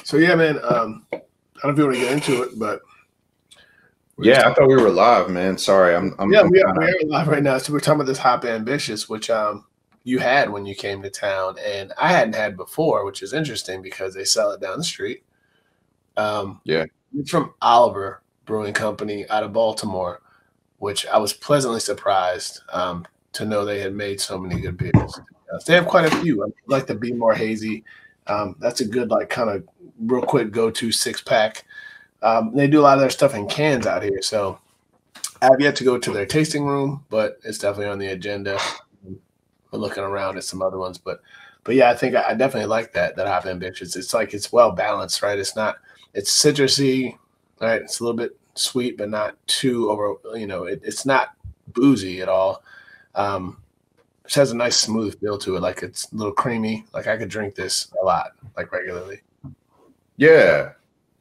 So yeah, man. I don't know if you want to get into it, but yeah, I thought we were live, man. Sorry, we are live right now. So we're talking about this Hop Ambitious, which you had when you came to town, and I hadn't had before, which is interesting because they sell it down the street. Yeah, it's from Oliver Brewing Company out of Baltimore, which I was pleasantly surprised to know they had made so many good beers. They have quite a few. I like the BMore Hazy. That's a good, like, kind of real quick go-to 6-pack. They do a lot of their stuff in cans out here, so I have yet to go to their tasting room, but it's definitely on the agenda. We're looking around at some other ones, but yeah, I think I definitely like that Hop Ambitious. It's like it's well balanced, right? It's citrusy, right? It's a little bit sweet, but not too over. It's not boozy at all. It has a nice smooth feel to it, like it's a little creamy. Like I could drink this a lot, like regularly. Yeah.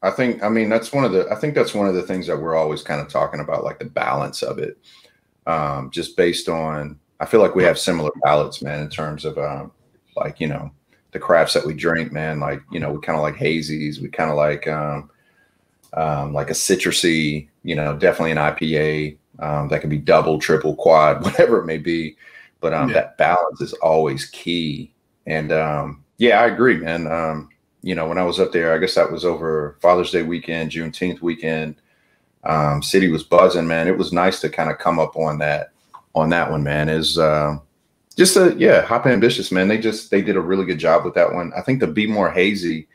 I think that's one of the things that we're always kind of talking about, like the balance of it. Just based on, I feel like we have similar palates, man, in terms of like, the crafts that we drink, man. Like, we kind of like hazies, we kind of like a citrusy, definitely an IPA that can be double, triple, quad, whatever it may be. But that balance is always key. And yeah, I agree, man. When I was up there, I guess that was over Father's Day weekend, Juneteenth weekend. City was buzzing, man. It was nice to kind of come up on that one, man. Is just Hop Ambitious, man. They did a really good job with that one. I think the BMore Hazy.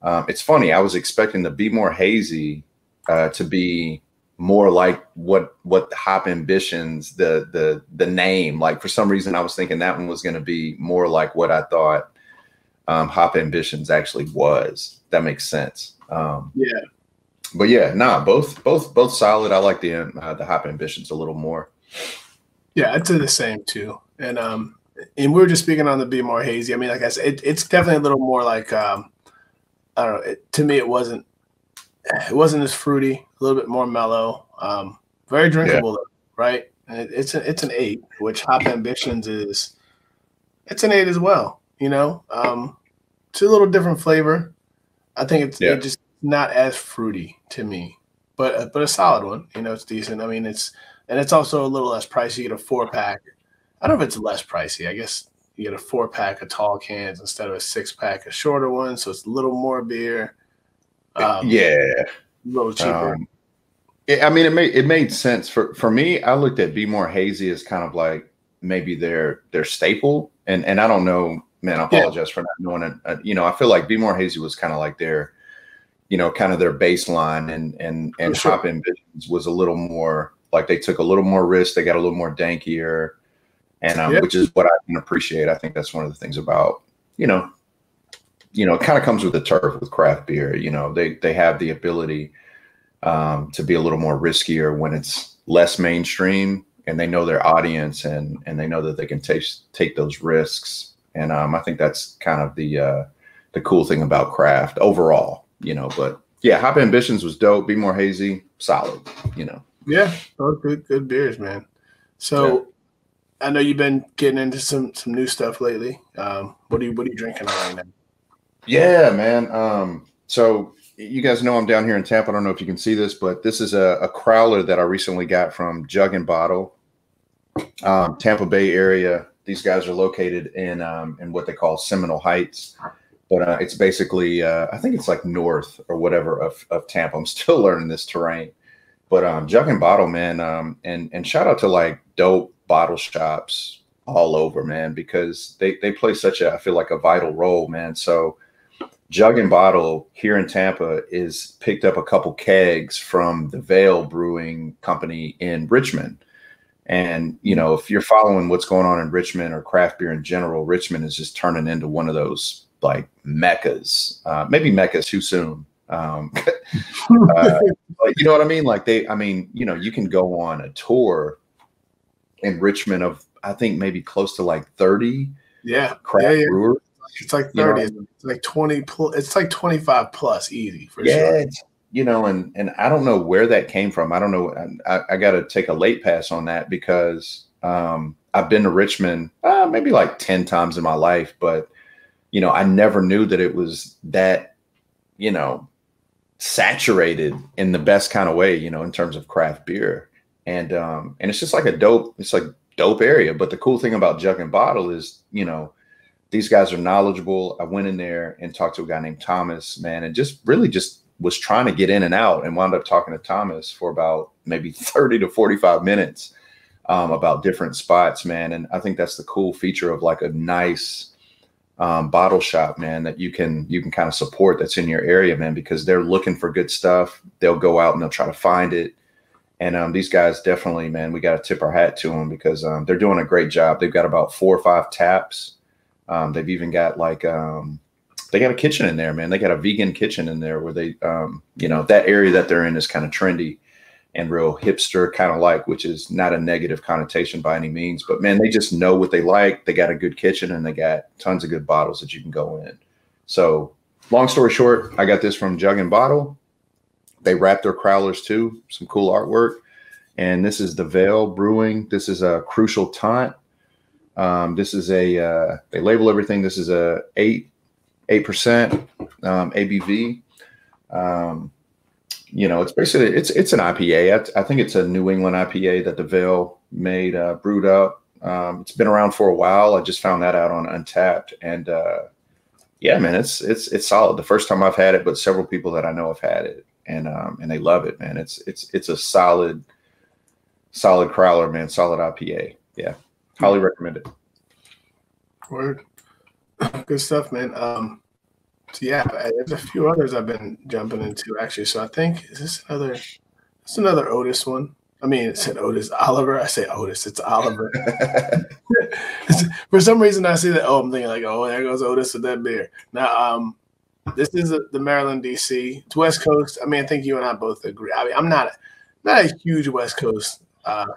It's funny. I was expecting the BMore Hazy to be more like what the Hop Ambitions, the name. Like for some reason, I was thinking that one was going to be more like what I thought Hop Ambitions actually was. That makes sense. Yeah. But yeah, both solid. I like the Hop Ambitions a little more. Yeah, I'd say the same too. And we were just speaking on the BMore Hazy. I mean, like I said, it's definitely a little more like I don't know. To me, it wasn't as fruity. A little bit more mellow. Very drinkable, though, right? And it's an 8, which Hop Ambitions is. It's an 8 as well. It's a little different flavor. I think it's just not as fruity to me, but a solid one. It's decent. I mean, it's also a little less pricey. You get a 4-pack. I don't know if it's less pricey. I guess you get a 4-pack of tall cans instead of a 6-pack of shorter ones, so it's a little more beer. A little cheaper. I mean, it made sense for me. I looked at BMore Hazy as kind of like maybe their staple, and I don't know. Man, I apologize for not knowing it. I feel like BMore Hazy was kind of like their, kind of their baseline, and sure. Hop Ambitions was a little more like they took a little more risk. They got a little more dankier, and which is what I can appreciate. I think that's one of the things about, it kind of comes with the turf with craft beer. They have the ability to be a little more riskier when it's less mainstream, and they know their audience, and they know that they can take those risks. And I think that's kind of the cool thing about craft overall, But yeah, Hop Ambitions was dope. BMore Hazy, solid, Yeah, both good beers, man. So I know you've been getting into some new stuff lately. What are you drinking on right now? Yeah, man. So you guys know I'm down here in Tampa. I don't know if you can see this, but this is a Crowler that I recently got from Jug and Bottle, Tampa Bay area. These guys are located in what they call Seminole Heights, but it's basically I think it's like north or whatever of Tampa. I'm still learning this terrain, but Jug and Bottle, man, and shout out to like dope bottle shops all over, man, because they play such I feel like a vital role, man. So Jug and Bottle here in Tampa is picked up a couple kegs from the Vale Brewing Company in Richmond. And, if you're following what's going on in Richmond or craft beer in general, Richmond is just turning into one of those like meccas, maybe meccas too soon. But you know what I mean? Like you can go on a tour in Richmond of, I think maybe close to like 30 craft brewers. It's like 30, it's like 20, it's like 25 plus easy for sure. And I don't know where that came from. I don't know. I got to take a late pass on that because I've been to Richmond maybe like 10 times in my life, but I never knew that it was that you know, saturated in the best kind of way, you know, in terms of craft beer. And it's just like dope area. But the cool thing about Jug and Bottle is, you know, these guys are knowledgeable. I went in there and talked to a guy named Thomas, man, and just really just was trying to get in and out, and wound up talking to Thomas for about maybe 30 to 45 minutes about different spots, man. And I think that's the cool feature of like a nice bottle shop, man, that you can kind of support that's in your area, man, because they're looking for good stuff. They'll go out and they'll try to find it. And these guys definitely, man, we got to tip our hat to them because they're doing a great job. They've got about 4 or 5 taps. They've even got like, they got a kitchen in there, man. They got a vegan kitchen in there where they, you know, that area that they're in is kind of trendy and real hipster kind of like, which is not a negative connotation by any means, but man, they just know what they like. They got a good kitchen and they got tons of good bottles that you can go in. So long story short, I got this from Jug and Bottle. They wrap their Crowlers too, some cool artwork. And this is the Veil Brewing. This is a Crucial Taunt. This is a, they label everything. This is a 8% ABV. You know, it's basically, it's an IPA. I think it's a New England IPA that the Veil made, brewed up. It's been around for a while. I just found that out on Untapped, and yeah, man, it's solid. The first time I've had it, but several people that I know have had it, and they love it, man. It's a solid Crowler, man. Solid IPA. Yeah, highly recommend it. Word, good stuff, man. So yeah, there's a few others I've been jumping into actually. So I think it's another Otis one. I mean, it said Otis Oliver. I say Otis. It's Oliver. For some reason, I see that. Oh, I'm thinking like, oh, there goes Otis with that beer. Now, this is the Maryland, DC. It's West Coast. I mean, I think you and I both agree. I mean, I'm not a huge West Coast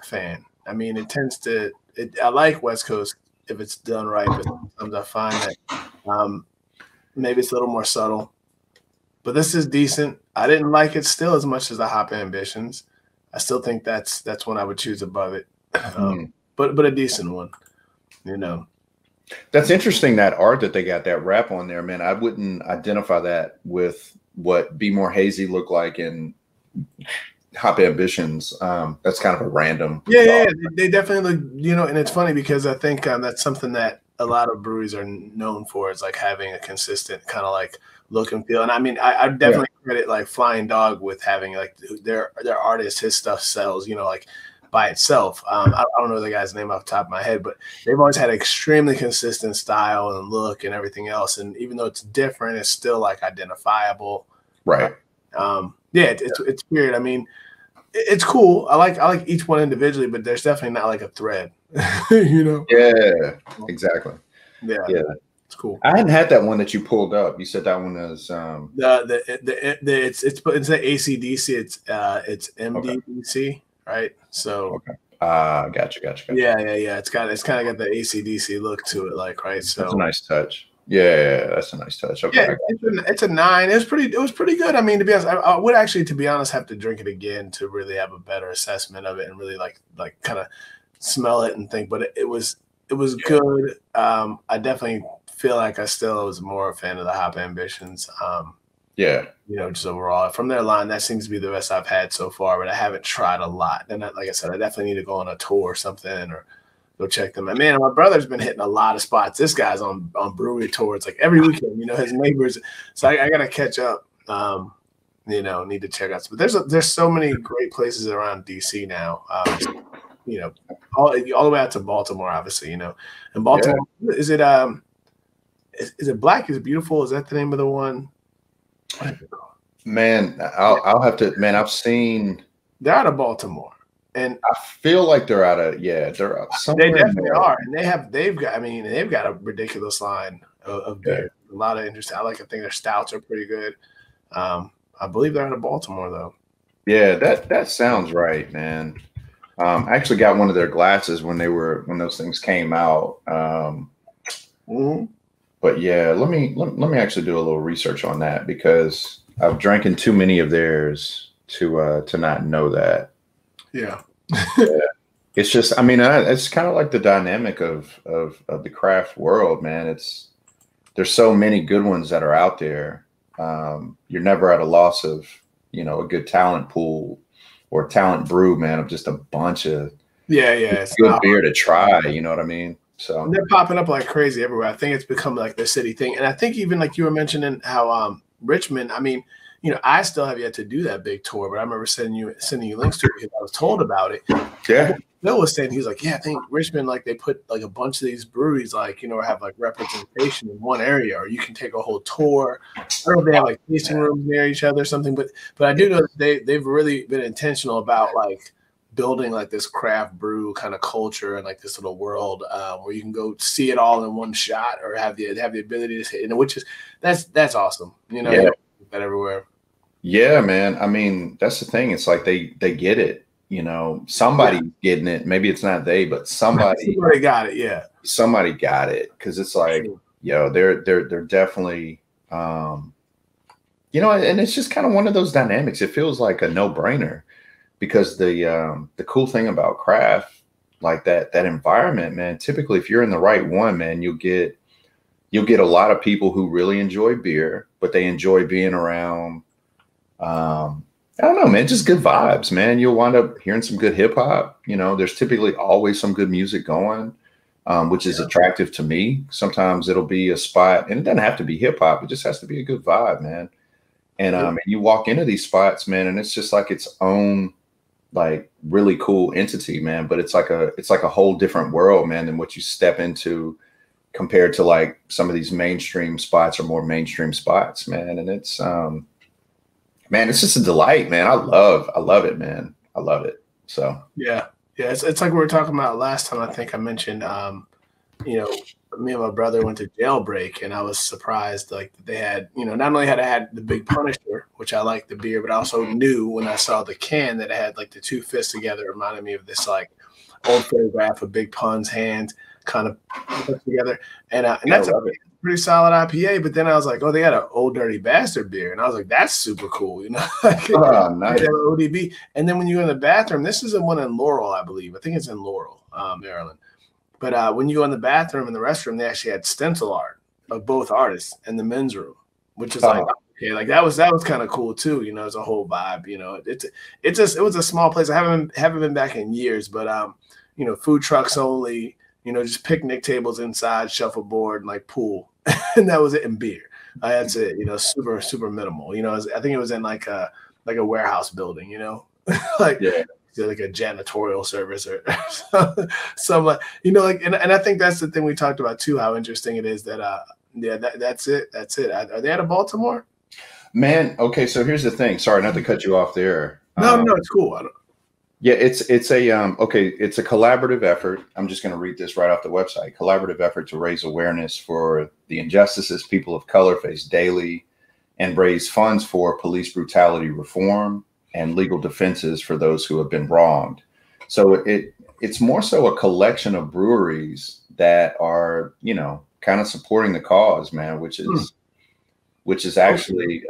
fan. I mean, it tends to. I like West Coast if it's done right, but sometimes I find that. Maybe it's a little more subtle, but this is decent. I didn't like it still as much as the Hop Ambitions. I still think that's one I would choose above it, but a decent one, you know. That's interesting, that art that they got, that wrap on there, man. I wouldn't identify that with what BMore Hazy looked like in Hop Ambitions. That's kind of a random. Yeah, they definitely look, you know, and it's funny because I think that's something that a lot of breweries are known for, is like having a consistent kind of like look and feel. And I mean, I definitely credit like Flying Dog with having like their artist, his stuff sells, you know, like by itself. I don't know the guy's name off the top of my head, but they've always had extremely consistent style and look and everything else. And even though it's different, it's still like identifiable. Right. It's weird. I mean, it's cool. I like each one individually, but there's definitely not like a thread, you know? Yeah, exactly. Yeah. It's cool. I hadn't had that one that you pulled up. You said that one is it's the ACDC. It's MDDC, right? So gotcha. Yeah. It's kind of got the ACDC look to it, like, right? So that's a nice touch. Yeah, that's a nice touch. Okay, yeah, it's a 9. It was pretty good. I mean, to be honest, I would actually, to be honest, have to drink it again to really have a better assessment of it and really like kind of smell it and think. But it was good. I definitely feel like I still was more a fan of the Hop Ambitions. You know, just overall from their line, that seems to be the best I've had so far. But I haven't tried a lot. And like I said, I definitely need to go on a tour or something, or go check them. And man, my brother's been hitting a lot of spots. This guy's on brewery tours like every weekend. You know, his neighbors. So I got to catch up. You know, need to check out. But there's so many great places around DC now. You know, all the way out to Baltimore, obviously. You know, and Baltimore is it Black is Beautiful? Is that the name of the one? What is it called? Man, I'll have to. Man, I've seen. They're out of Baltimore. And I feel like they're out of they're out somewhere. They definitely are, and they've got a ridiculous line of beer. A lot of interesting. I think their stouts are pretty good. I believe they're out of Baltimore though. Yeah, that sounds right, man. I actually got one of their glasses when those things came out. But yeah, let me actually do a little research on that, because I've drank too many of theirs to not know that. Yeah. It's just, I mean, it's kind of like the dynamic of the craft world, man. There's so many good ones that are out there. You're never at a loss of, you know, a good talent pool or talent brew, man, of just a bunch of it's good beer to try. You know what I mean? So and they're popping up like crazy everywhere. I think it's become like the city thing. And I think even like you were mentioning how Richmond, I mean, you know, I still have yet to do that big tour, but I remember sending you links to it because I was told about it. yeah. Bill was saying, he was like, yeah, I think Richmond, like they put like a bunch of these breweries, like, you know, have like representation in one area, or you can take a whole tour. I don't know if they have like tasting rooms near each other or something, but I do know that they've really been intentional about like building like this craft brew kind of culture and like this little world where you can go see it all in one shot or have the ability to see it, which is that's awesome. You know, you don't get that everywhere. Yeah, man. I mean, that's the thing. It's like they get it. You know, somebody's getting it. Maybe it's not they, but somebody got it. Yeah, somebody got it, because it's like, yo, they're definitely, you know, and it's just kind of one of those dynamics. It feels like a no brainer, because the cool thing about craft, like that environment, man. Typically, if you're in the right one, man, you'll get a lot of people who really enjoy beer, but they enjoy being around. I don't know, man, just good vibes, man. You'll wind up hearing some good hip hop. You know, there's typically always some good music going, which is attractive to me. Sometimes it'll be a spot, and it doesn't have to be hip hop. It just has to be a good vibe, man. And and you walk into these spots, man, and it's just like its own, like, really cool entity, man. But it's like a whole different world, man, than what you step into compared to like some of these mainstream spots or more mainstream spots, man. And it's man, it's just a delight, man. I love it, man. I love it. So yeah, it's like we were talking about last time. I think I mentioned, you know, me and my brother went to Jailbreak, and I was surprised like they had, you know, not only had I had the Big Punisher, which I like the beer, but I also knew when I saw the can that it had like the two fists together. It reminded me of this like old photograph of Big Pun's hand kind of put together, and that's a pretty solid IPA. But then I was like, oh, they got an Old Dirty Bastard beer, and I was like, that's super cool, you know. Nice. ODB. And then when you go in the bathroom, this is the one in Laurel, I believe. I think it's in Laurel, Maryland. But when you go in the bathroom in the restroom, they actually had stencil art of both artists in the men's room, which is like, okay, like that was kind of cool too. You know, it's a whole vibe. You know, it was a small place. I haven't been back in years, but you know, food trucks only. You know, just picnic tables inside, shuffleboard, and like pool, and that was it. And beer. That's it. You know, super super minimal. You know, I think it was in like a warehouse building. You know, like like a janitorial service or some you know, like, and I think that's the thing we talked about too. How interesting it is that that's it. Are they out of Baltimore? Man, okay. So here's the thing. Sorry, not to cut you off there. No, it's cool. Yeah, it's a okay, it's a collaborative effort. I'm just going to read this right off the website. Collaborative effort to raise awareness for the injustices people of color face daily, and raise funds for police brutality reform and legal defenses for those who have been wronged. So it's more so a collection of breweries that are, you know, kind of supporting the cause, man, which is actually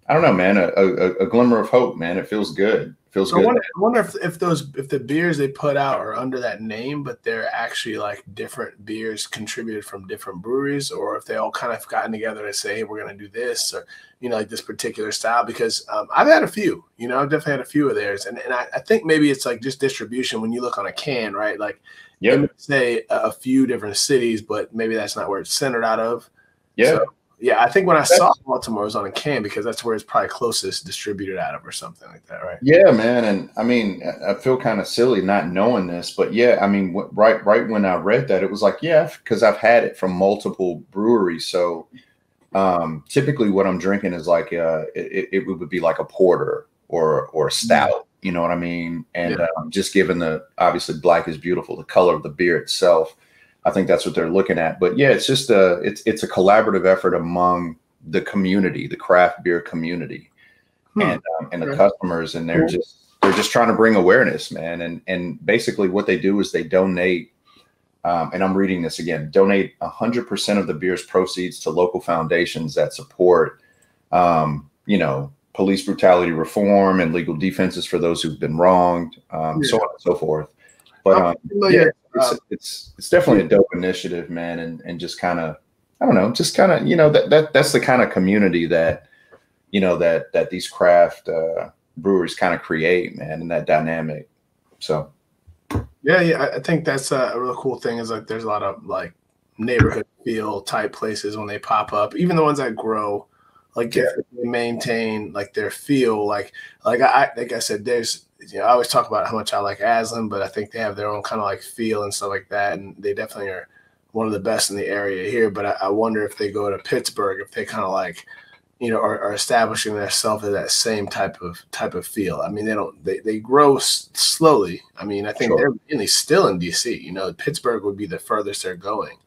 I don't know, man, a glimmer of hope, man. It feels good. Feels good. I wonder if the beers they put out are under that name, but they're actually like different beers contributed from different breweries, or if they all kind of gotten together to say, hey, we're going to do this, or, you know, like this particular style. Because I've had a few, you know, I've definitely had a few of theirs. And I think maybe it's like just distribution when you look on a can, right? Like, say a few different cities, but maybe that's not where it's centered out of. Yeah. So, yeah, I think when I saw Baltimore, it was on a can because that's where it's probably closest distributed out of or something like that, right? Yeah, man. And I mean, I feel kind of silly not knowing this, but yeah, I mean, right when I read that, it was like, yeah, because I've had it from multiple breweries. So typically what I'm drinking is like, it would be like a porter or a stout, you know what I mean? And just given obviously Black is Beautiful, the color of the beer itself, I think that's what they're looking at. But yeah, it's just it's a collaborative effort among the community, the craft beer community, and the customers, and they're just trying to bring awareness, man. And basically what they do is they donate, and I'm reading this again, donate 100% of the beer's proceeds to local foundations that support, you know, police brutality reform and legal defenses for those who've been wronged, so on and so forth. But it's definitely a dope initiative, man, and just kind of I don't know, just kind of, you know, that's the kind of community that, you know, that these craft breweries kind of create, man, and that dynamic. So. Yeah, I think that's a real cool thing is like there's a lot of like neighborhood feel type places when they pop up, even the ones that grow, like if they maintain like their feel, like I said, there's, you know, I always talk about how much I like Aslan, but I think they have their own kind of like feel and stuff like that, and they definitely are one of the best in the area here. But I wonder if they go to Pittsburgh, if they kind of like, you know, are establishing themselves at that same type of feel. I mean, they grow slowly. I mean, I think they're mainly still in DC. You know, Pittsburgh would be the furthest they're going.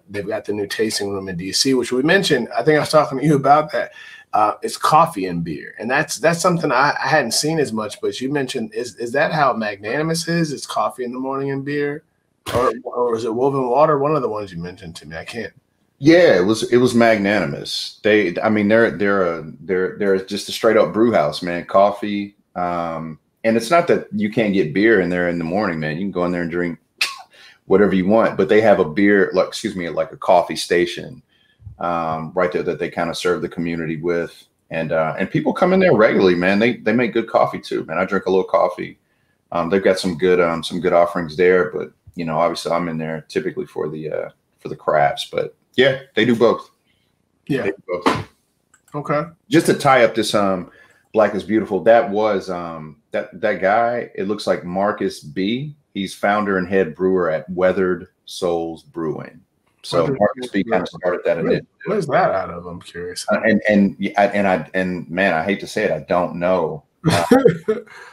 They've got the new tasting room in DC, which we mentioned. I think I was talking to you about that. It's coffee and beer, and that's something I hadn't seen as much. But you mentioned, is that how Magnanimous is? It's coffee in the morning and beer, or is it Woven Water? One of the ones you mentioned to me. I can't. Yeah, it was Magnanimous. I mean, they're just a straight up brew house, man. Coffee, and it's not that you can't get beer in there in the morning, man. You can go in there and drink whatever you want, but they have a beer, like, like a coffee station, right there that they kind of serve the community with, and people come in there regularly, man. They make good coffee too, man. I drink a little coffee. They've got some good offerings there, but you know, obviously, I'm in there typically for the crafts, but. Yeah, they do both. Yeah. They do both. Okay. Just to tie up this Black is Beautiful, that was that guy, it looks like Marcus B. He's founder and head brewer at Weathered Souls Brewing. So Marcus B kind of started that initiative. Where's that out of? I'm curious. And man, I hate to say it, I don't know.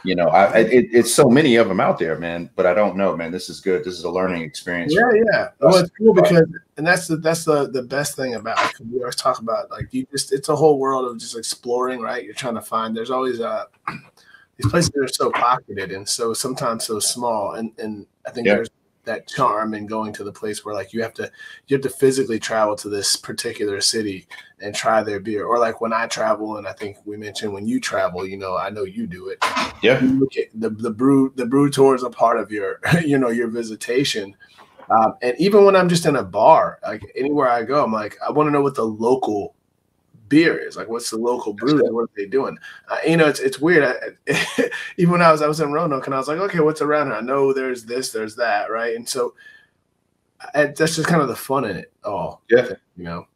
You know, it's so many of them out there, man. But I don't know, man. This is good. This is a learning experience. Yeah. Well, it's cool because, and that's the best thing about it. We always talk about like it's a whole world of just exploring, right? You're trying to find. There's always these places that are so pocketed and so sometimes so small, and I think there's that charm in going to the place where like you have to physically travel to this particular city and try their beer. Or like when I travel, and I think we mentioned when you travel, you know, I know you do it. Yeah. You look at the brew tour is a part of your you know, your visitation. And even when I'm just in a bar, like anywhere I go, I'm like, I want to know what the local beer is. Like, what's the local brew? What are they doing? You know, it's weird. Even when I was in Roanoke, and I was like, okay, what's around here? I know there's this, there's that, right? And so that's just kind of the fun in it all. Yeah, you know.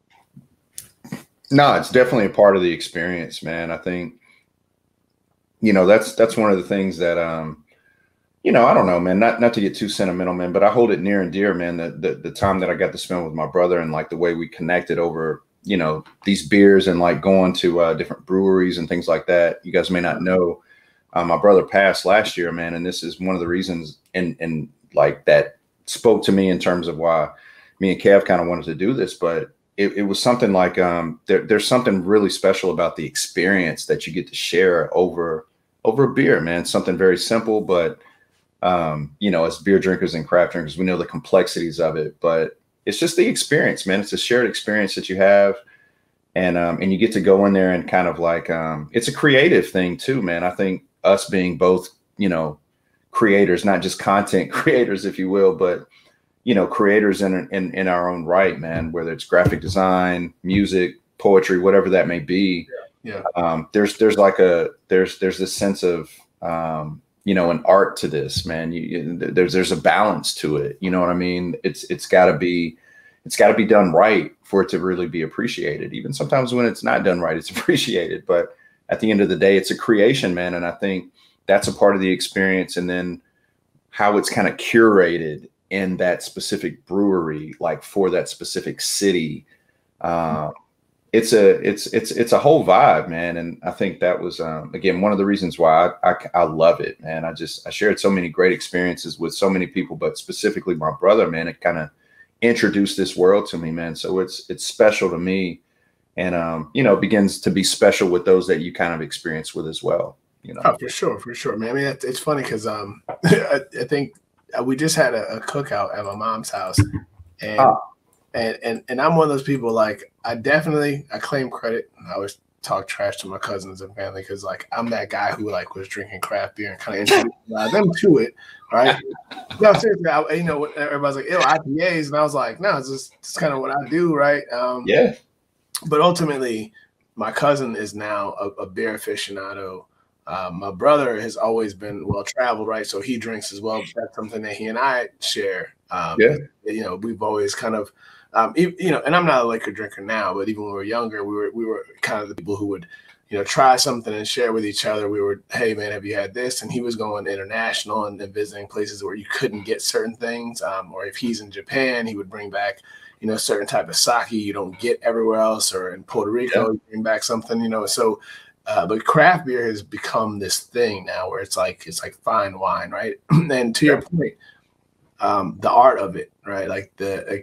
No, it's definitely a part of the experience, man. I think, you know, that's one of the things that you know, I don't know, man, not to get too sentimental, man, but I hold it near and dear, man, the time that I got to spend with my brother and like the way we connected over, you know, these beers and like going to different breweries and things like that. You guys may not know, my brother passed last year, man, and this is one of the reasons and like that spoke to me in terms of why me and Kev kind of wanted to do this. But it was something like there's something really special about the experience that you get to share over a beer, man. Something very simple, but you know, as beer drinkers and craft drinkers, we know the complexities of it, but it's just the experience, man. It's a shared experience that you have. And you get to go in there and kind of like, it's a creative thing too, man. I think us being both, you know, creators, not just content creators, if you will, but, you know, creators in our own right, man, whether it's graphic design, music, poetry, whatever that may be. Yeah. There's this sense of, you know, an art to this, man. There's a balance to it. You know what I mean? It's gotta be done right for it to really be appreciated. Even sometimes when it's not done right, it's appreciated. But at the end of the day, it's a creation, man. And I think that's a part of the experience. And then how it's kind of curated in that specific brewery, like for that specific city. It's a whole vibe, man. And I think that was, again, one of the reasons why I love it, man. I shared so many great experiences with so many people, but specifically my brother, man, it kind of introduced this world to me, man. So it's special to me, and you know, begins to be special with those that you kind of experience with as well. You know, oh, for sure, man. I mean, it's funny because I think we just had a cookout at my mom's house, and I'm one of those people, like, I claim credit. I always talk trash to my cousins and family because like I'm that guy who like was drinking craft beer and kind of introduced them to it, right? No, seriously, you know, everybody's like, "Ew, IPAs," and I was like, "No, it's kind of what I do, right?" Yeah. But ultimately, my cousin is now a beer aficionado. My brother has always been well traveled, right? So he drinks as well. That's something that he and I share. Yeah. You know, we've always kind of, you know, and I'm not a liquor drinker now, but even when we were younger, we were kind of the people who would, you know, try something and share with each other. We were, hey man, have you had this? And he was going international and visiting places where you couldn't get certain things. Or if he's in Japan, he would bring back, you know, certain type of sake you don't get everywhere else, or in Puerto Rico, you bring back something, you know. So, but craft beer has become this thing now where it's like fine wine, right? And to your point, the art of it, right? Like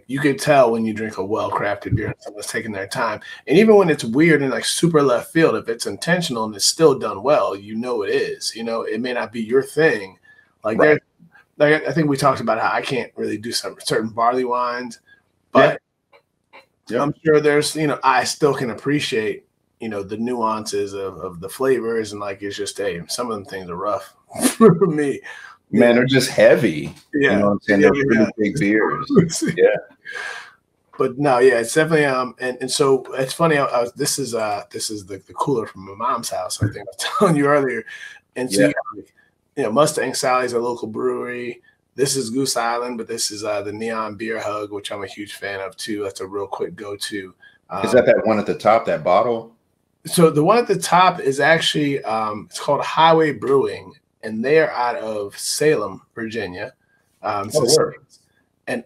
you could tell when you drink a well-crafted beer, someone's taking their time. And even when it's weird and like super left field, if it's intentional and it's still done well, you know it is. You know, it may not be your thing. Like like I think we talked about how I can't really do some certain barley wines, but I'm sure there's, you know, I still can appreciate, you know, the nuances of the flavors, and like it's just, hey, some of them things are rough for me. Man, they're just heavy. Yeah. You know what I'm saying? They're pretty big beers. Yeah. But no, yeah, it's definitely and so it's funny. This is the cooler from my mom's house. I think I was telling you earlier. And so you know, Mustang Sally's a local brewery. This is Goose Island, but this is the Neon Beer Hug, which I'm a huge fan of too. That's a real quick go-to. Is that one at the top, that bottle? So the one at the top is actually it's called Highway Brewing, and they are out of Salem, Virginia. And you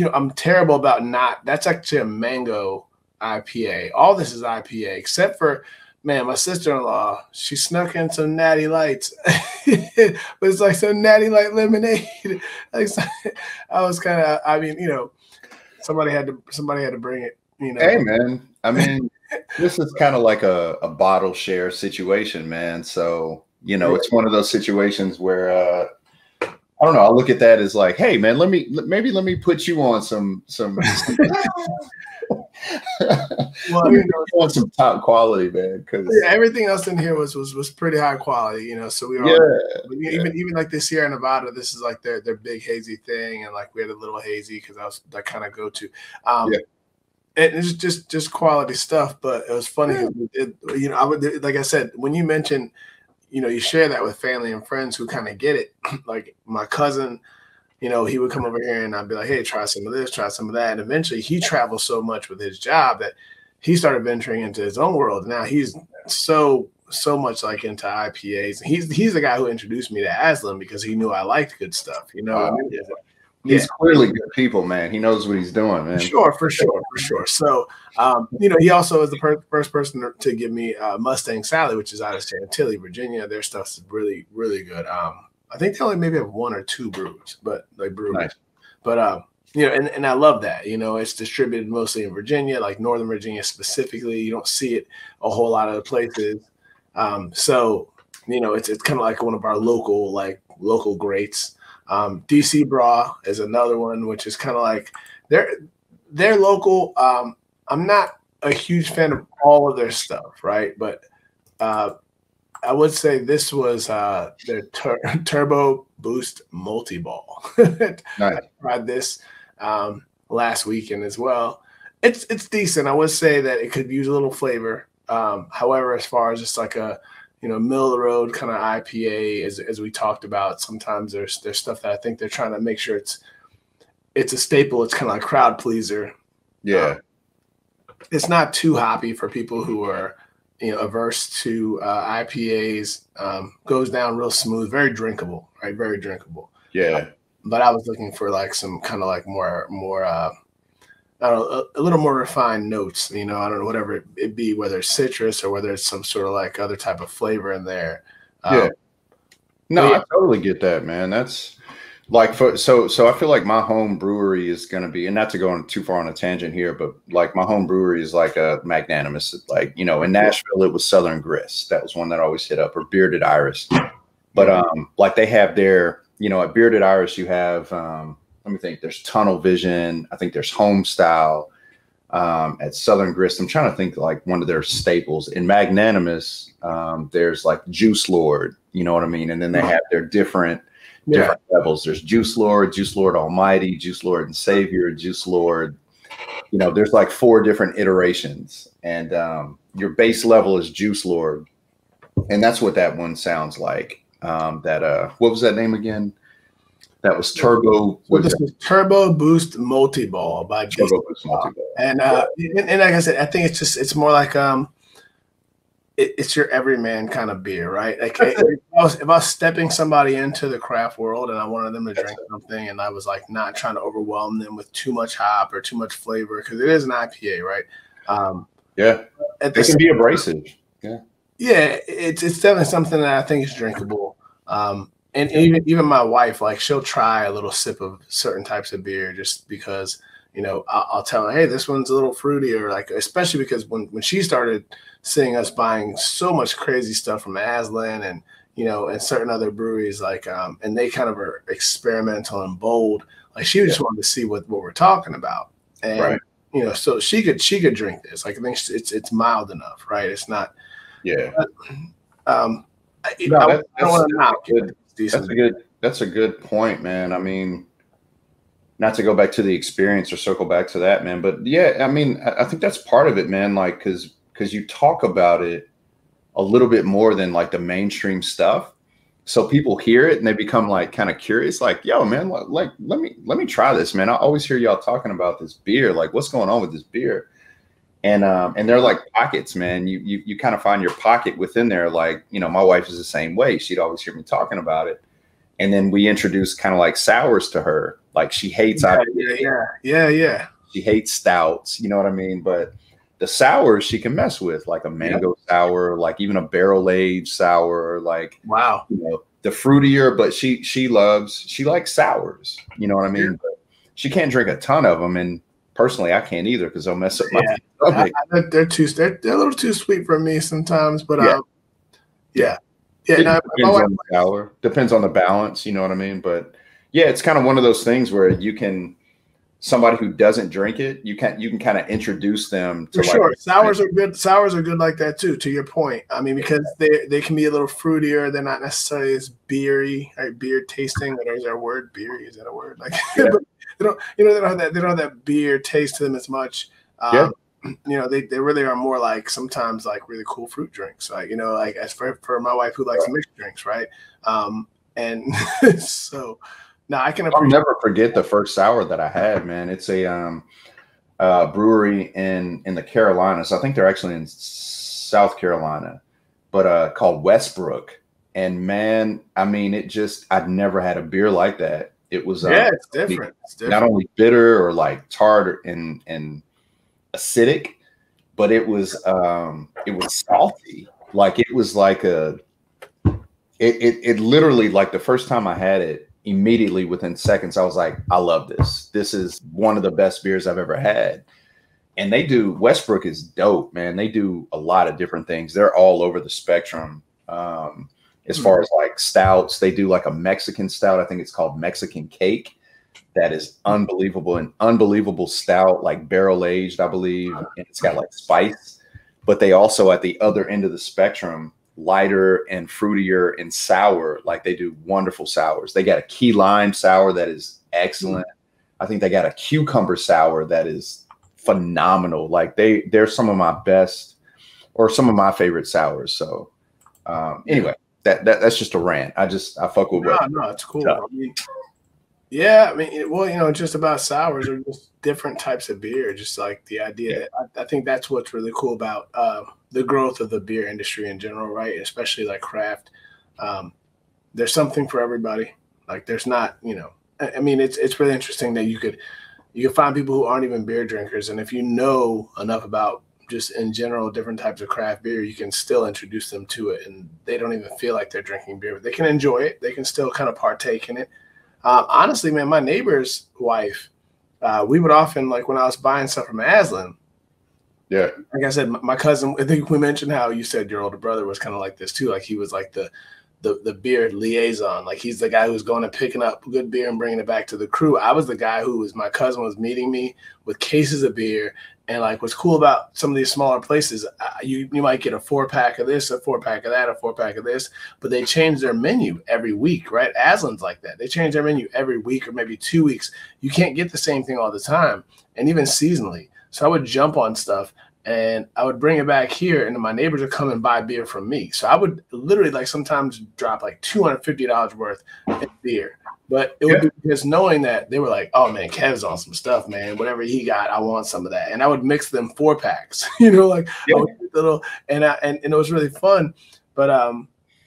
know, I'm terrible about not. That's actually a mango IPA. All this is IPA, except for, man, my sister-in-law. She snuck in some Natty Lights, but it's like some Natty Light lemonade. Like, I was kind of. I mean, you know, somebody had to bring it. You know, hey man, I mean, this is kind of like a bottle share situation, man. So you know, it's one of those situations where. I don't know. I look at that as like, hey man, let me put you on some well, I mean, on some top quality, man. Because everything else in here was pretty high quality, you know. So we were even like the Sierra Nevada. This is like their big hazy thing, and like we had a little hazy because I was that kind of go to. And it's just quality stuff. But it was funny, you know. I would, like I said, when you mentioned, you know, you share that with family and friends who kind of get it. Like my cousin, you know, he would come over here and I'd be like, hey, try some of this, try some of that. And eventually he travels so much with his job that he started venturing into his own world. Now he's so much like into IPAs. He's the guy who introduced me to Aslan because he knew I liked good stuff, you know. He's clearly good people, man. He knows what he's doing, man. For sure. So, you know, he also is the first person to give me Mustang Sally, which is out of Chantilly, Virginia. Their stuff's really, really good. I think they only maybe have one or two brews, but like breweries. Nice. But you know, and I love that. You know, it's distributed mostly in Virginia, like Northern Virginia specifically. You don't see it a whole lot of places. So, you know, it's kind of like one of our local greats. DC Bra is another one, which is kind of like they're local. I'm not a huge fan of all of their stuff, right? But I would say this was their Turbo Boost Multi-Ball. Nice. I tried this last weekend as well. It's decent. I would say that it could use a little flavor. However, as far as just like a middle of the road kind of IPA, as we talked about, sometimes there's stuff that I think they're trying to make sure it's a staple. It's kind of like crowd pleaser. Yeah. It's not too hoppy for people who are, averse to IPAs. Goes down real smooth, very drinkable, right? Very drinkable. Yeah. But I was looking for like some kind of like more I don't know, a little more refined notes, I don't know, whatever it be, whether it's citrus or whether it's some sort of like other type of flavor in there. Yeah. No, I totally get that, man. That's like, so I feel like my home brewery is going to be, and not to go on too far on a tangent here, but like my home brewery is like a Magnanimous, like, in Nashville, it was Southern Grist. That was one that I always hit up, or Bearded Iris. But like they have their, at Bearded Iris, you have, let me think, there's Tunnel Vision. I think there's Home Style. At Southern Grist, I'm trying to think like one of their staples. In Magnanimous, there's like Juice Lord, you know what I mean? And then they have their different levels. There's Juice Lord Almighty, Juice Lord and Savior, Juice Lord. You know, there's like 4 different iterations, and your base level is Juice Lord, and that's what that one sounds like. What was that name again? That was Turbo. This is Turbo Boost Multi-Ball by Turbo Boost Multi-Ball. And like I said, I think it's more like it's your everyman kind of beer, right? Like if I was stepping somebody into the craft world and I wanted them to drink something, and I was like not trying to overwhelm them with too much hop or too much flavor, because it is an IPA, right? It can be abrasive. It's definitely something that I think is drinkable. And even my wife, like, she'll try a little sip of certain types of beer just because, you know, I'll tell her, hey, this one's a little fruitier, like, especially because when she started seeing us buying so much crazy stuff from Aslan and, you know, and certain other breweries, like, and they kind of are experimental and bold, like, she just wanted to see what we're talking about. And, you know, so she could drink this. Like, I think it's mild enough, right? It's not. But, I don't want to knock it. That's a good point, man. I mean, not to go back to the experience or circle back to that, man, but yeah, I mean, I think that's part of it, man. Like, because you talk about it a little bit more than like the mainstream stuff, so people hear it and they become like kind of curious, like, yo, man, like let me try this, man. I always hear y'all talking about this beer, like, what's going on with this beer? And they're like pockets, man. You kind of find your pocket within there. Like, you know, my wife is the same way. She'd always hear me talking about it. And then we introduced kind of like sours to her. Like, she hates IPA. She hates stouts, you know what I mean? But the sours she can mess with, like a mango sour, like even a barrel aged sour, like, wow, you know, the fruitier, but she likes sours, you know what I mean? But she can't drink a ton of them, and personally, I can't either because they'll mess up my stomach. They're a little too sweet for me sometimes, but depends on the balance, you know what I mean? But yeah, it's kind of one of those things where you can, somebody who doesn't drink it, you can kind of introduce them to. For sure, sours are good. Sours are good like that too. To your point, I mean, because they can be a little fruitier. They're not necessarily as beery, right? Beer tasting. Or is there a word? Beery, is that a word? Like, they don't have that beer taste to them as much. You know, they really are more like sometimes like really cool fruit drinks. Like, you know, like as for my wife who likes mixed drinks, right? And so now I can appreciate. I'll never forget the first sour that I had, man. It's a brewery in the Carolinas. I think they're actually in South Carolina, but called Westbrook. And man, I mean, I'd never had a beer like that. It was it's different. Not only bitter or like tart and acidic, but it was salty. Like, it was like it literally, like, the first time I had it, immediately within seconds, I was like, I love this. This is one of the best beers I've ever had. And Westbrook is dope, man. They do a lot of different things. They're all over the spectrum. As far as like stouts, they do like a Mexican stout. I think it's called Mexican Cake. That is unbelievable. An unbelievable stout, like barrel aged, I believe. And it's got like spice. But they also, at the other end of the spectrum, lighter and fruitier and sour. Like, they do wonderful sours. They got a key lime sour that is excellent. I think they got a cucumber sour that is phenomenal. Like, they're some of my best, or some of my favorite sours. So anyway, that's just a rant. I fuck with it. No, it's cool. I mean, well, you know, just about sours or just different types of beer. Just like the idea that I think that's what's really cool about the growth of the beer industry in general, right? Especially like craft. There's something for everybody. Like, there's not, you know, I mean, it's really interesting that you could find people who aren't even beer drinkers, and if you know enough about just in general different types of craft beer, you can still introduce them to it, and they don't even feel like they're drinking beer, but they can enjoy it. They can still kind of partake in it. Honestly, man, my neighbor's wife, we would often, like, when I was buying stuff from Aslan, like I said, my cousin, I think we mentioned how you said your older brother was kind of like this too. Like, he was like the the beer liaison. Like he's the guy who's going and picking up good beer and bringing it back to the crew. I was the guy my cousin was meeting me with cases of beer. And like what's cool about some of these smaller places, you might get a 4-pack of this, a 4-pack of that, a 4-pack of this, but they change their menu every week, right? Aslan's like that. They change their menu every week or maybe 2 weeks. You can't get the same thing all the time, and even seasonally. So I would jump on stuff and I would bring it back here, and then my neighbors would come and buy beer from me. So I would literally like sometimes drop like $250 worth in beer. But it would be just knowing that they were like, oh, man, Kev's on some stuff, man. Whatever he got, I want some of that. And I would mix them 4-packs, like I would get little, and it was really fun. But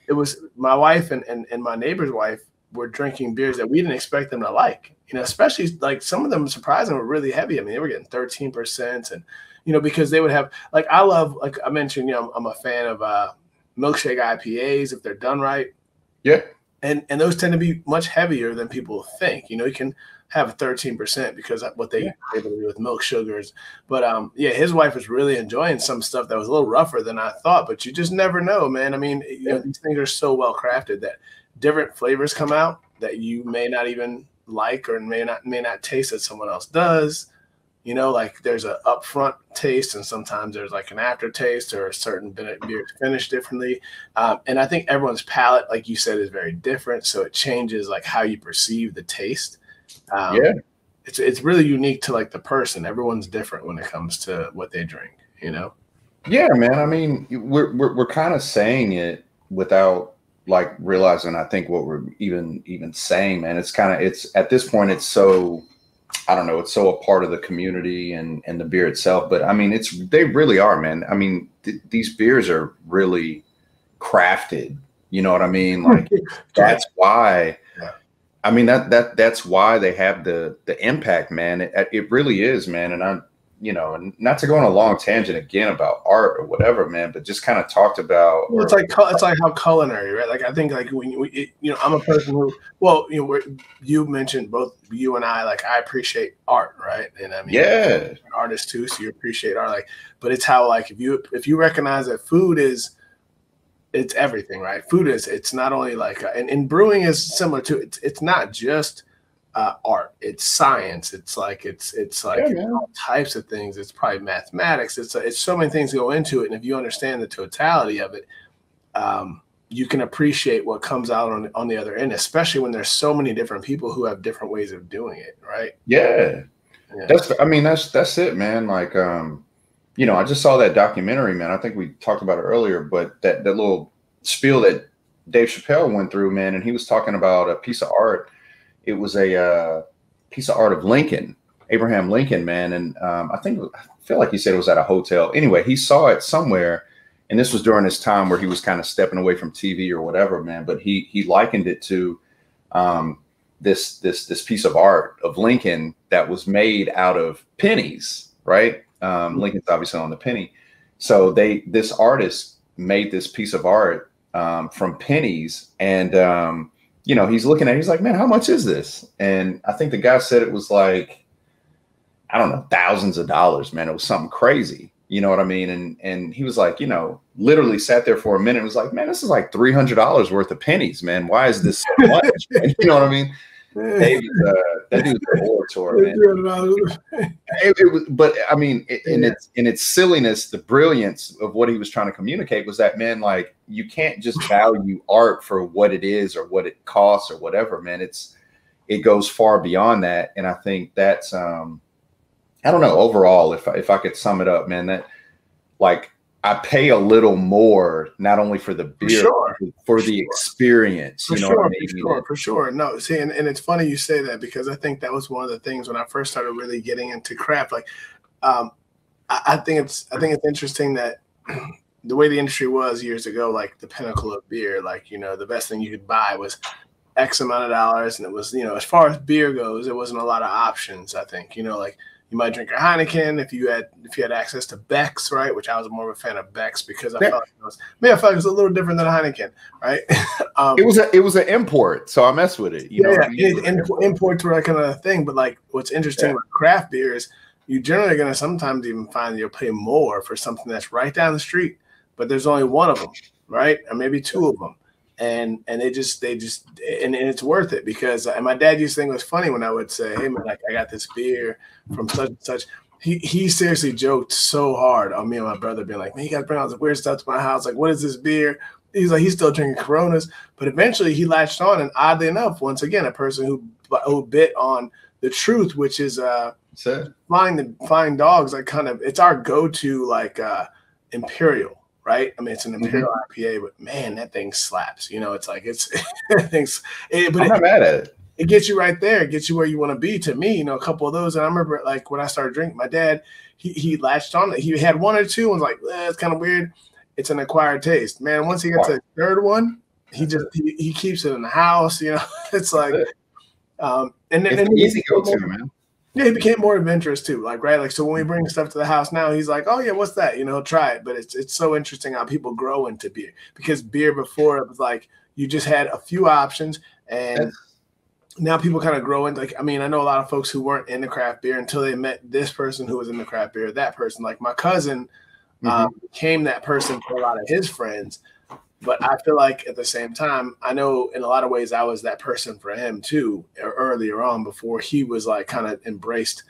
it was my wife and my neighbor's wife were drinking beers that we didn't expect them to like, especially like some of them surprisingly were really heavy. I mean, they were getting 13% and, because they would have like I love, like I mentioned, I'm a fan of milkshake IPAs if they're done right. Yeah. And those tend to be much heavier than people think. You can have 13% because of what they able to do with milk sugars. But his wife was really enjoying some stuff that was a little rougher than I thought. But you just never know, man. I mean, these things are so well crafted that different flavors come out that you may not even like or may not taste that someone else does. Like there's an upfront taste and sometimes there's like an aftertaste or a certain beer is finished differently. And I think everyone's palate, like you said, is very different. So it changes like how you perceive the taste. It's really unique to like the person. Everyone's different when it comes to what they drink, Yeah, man. I mean, we're kind of saying it without like realizing, I think what we're even saying, man. It's at this point, it's so, I don't know, it's so a part of the community and the beer itself. But I mean, they really are, man. I mean, these beers are really crafted. You know what I mean? Like that's why. I mean, that's why they have the impact, man. It really is, man. And I'm, and not to go on a long tangent again about art or whatever, man, but just kind of talked about. It's like how culinary, right? Like I think like I'm a person who, you mentioned both you and I, like I appreciate art, right? And I mean, you're an artist too, so you appreciate art, like. But it's how like if you recognize that food is. It's everything, right? Food it's not only like, and brewing is similar to it. It's not just art. It's science. It's like all types of things. It's probably mathematics. It's so many things go into it. And if you understand the totality of it, you can appreciate what comes out on the other end, especially when there's so many different people who have different ways of doing it, right? Yeah. That's it, man. Like, I just saw that documentary, man. I think we talked about it earlier, but that little spiel that Dave Chappelle went through, man, and he was talking about a piece of art. It was a piece of art of Lincoln, Abraham Lincoln, man. And I feel like he said it was at a hotel. Anyway, he saw it somewhere, and this was during his time where he was kind of stepping away from TV or whatever, man. But he likened it to this piece of art of Lincoln that was made out of pennies, right? Lincoln's obviously on the penny. So this artist made this piece of art from pennies. And, he's looking at it, he's like, man, how much is this? And I think the guy said it was like, I don't know, thousands of dollars, man. It was something crazy. You know what I mean? And he was like, literally sat there for a minute and was like, man, this is like $300 worth of pennies, man. Why is this so much? You know what I mean? That dude's an orator, man. It was, but I mean, in its silliness, the brilliance of what he was trying to communicate was that, man, like you can't just value art for what it is or what it costs or whatever, man. It goes far beyond that, and I think that's I don't know. Overall, if I could sum it up, man, that like I pay a little more, not only for the beer, but for the experience. You know what I mean? For sure. No, see, and it's funny you say that because I think that was one of the things when I first started really getting into craft. Like, I think it's interesting that the way the industry was years ago, like the pinnacle of beer, like the best thing you could buy was X amount of dollars, and it was as far as beer goes, there wasn't a lot of options. I think like. You might drink a Heineken if you had access to Beck's, right? Which I was more of a fan of Beck's because I felt like it was a little different than a Heineken, right? It was an import, so I messed with it. Imports were like another thing. But like, what's interesting about craft beer is you generally are going to sometimes even find you'll pay more for something that's right down the street, but there's only one of them, right? Or maybe two of them. and it's worth it because and my dad used to think it was funny when I would say, hey man, like I got this beer from such and such. He seriously joked so hard on me and my brother being like, man, you got to bring all this weird stuff to my house. Like, what is this beer? He's like, he's still drinking Coronas. But eventually he latched on. And oddly enough, once again, a person who bit on the truth, which is flying dogs. Like it's our go-to like Imperial, right? I mean, it's an Imperial IPA, but man, that thing slaps. You know, it's like I'm not mad at it. It gets you right there. It gets you where you want to be. To me, you know, a couple of those. And I remember, like, when I started drinking, my dad, he latched on. He had one or two and was like, it's kind of weird. It's an acquired taste. Man, once he got to the third one, he keeps it in the house. You know, it's like, and then easy go-to, man. Yeah, he became more adventurous too. Like, right, like so when we bring stuff to the house now, he's like, oh yeah, what's that? You know, try it. But it's so interesting how people grow into beer because beer before it was like you just had a few options and. Now people kind of grow into, like, I mean, I know a lot of folks who weren't into craft beer until they met this person who was into craft beer, that person. Like my cousin became that person for a lot of his friends. But I feel like at the same time, I know in a lot of ways I was that person for him too, earlier on before he was like kind of embraced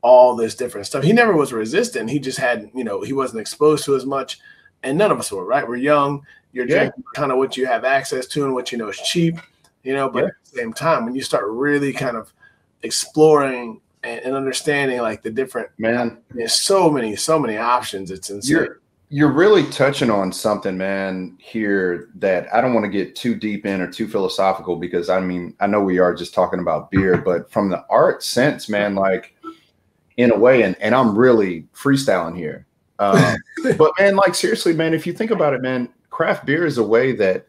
all this different stuff. He never was resistant. He just had, you know, he wasn't exposed to as much. And none of us were, right? We're young. You're drinking kind of what you have access to and what you know is cheap. You know, but at the same time, when you start really kind of exploring and understanding like the different, there's so many options. It's insane. You're really touching on something, man, here that I don't want to get too deep in or too philosophical because I mean, I know we are just talking about beer, but from the art sense, man, like in a way, and I'm really freestyling here. But man, like seriously, man, if you think about it, man, craft beer is a way that,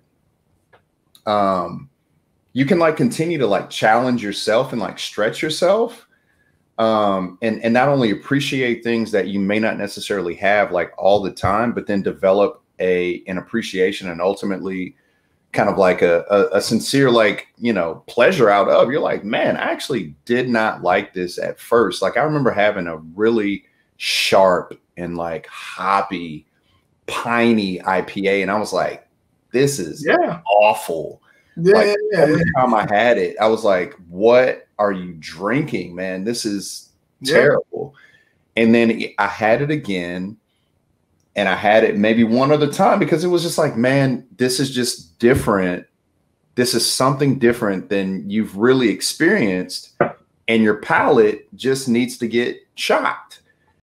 you can like continue to like challenge yourself and like stretch yourself and not only appreciate things that you may not necessarily have like all the time, but then develop an appreciation and ultimately kind of like a sincere, like, you know, pleasure out of. You're like, man, I actually did not like this at first. Like I remember having a really sharp and like hoppy, piney IPA. And I was like, this is awful. Every time I had it, I was like, what are you drinking, man? This is terrible. And then I had it again and I had it maybe one other time because it was just like, man, this is just different. This is something different than you've really experienced. And your palate just needs to get shocked.